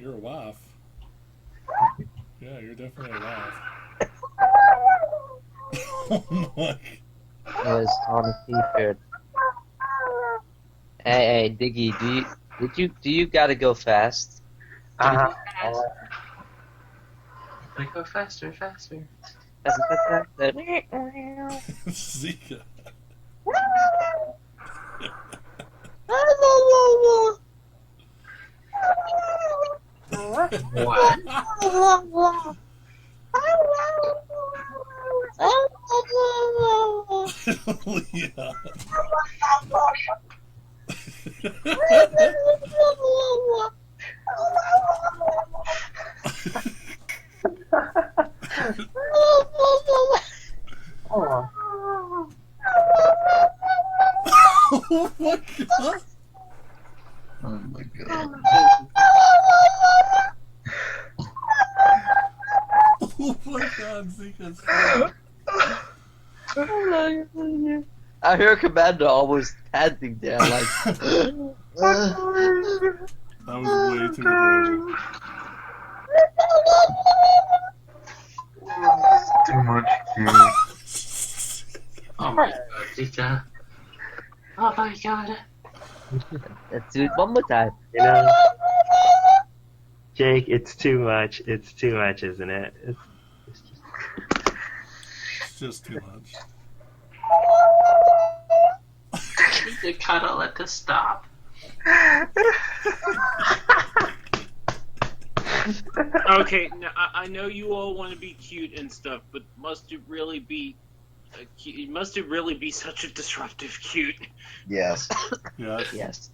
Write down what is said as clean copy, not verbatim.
You're a wife. Yeah, you're definitely a wife. Oh my. It was on a t-shirt. Hey, Diggy, do you gotta go fast? Uh-huh. Go faster, faster. Zika. What? Yeah. Oh, Oh my god. Oh my god. Oh my god, Zika's funny. I hear Commander almost panting there, like. That was way too adorable. too much cute. Oh my god, Zika. Oh my god. Let's do it one more time. You know, Jake, it's too much. It's too much, isn't it? It's just... It's just too much. You kinda let this stop. Okay, now I know you all want to be cute and stuff, but must it really be? Must it really be such a disruptive cute? Yes. Yeah. Yes.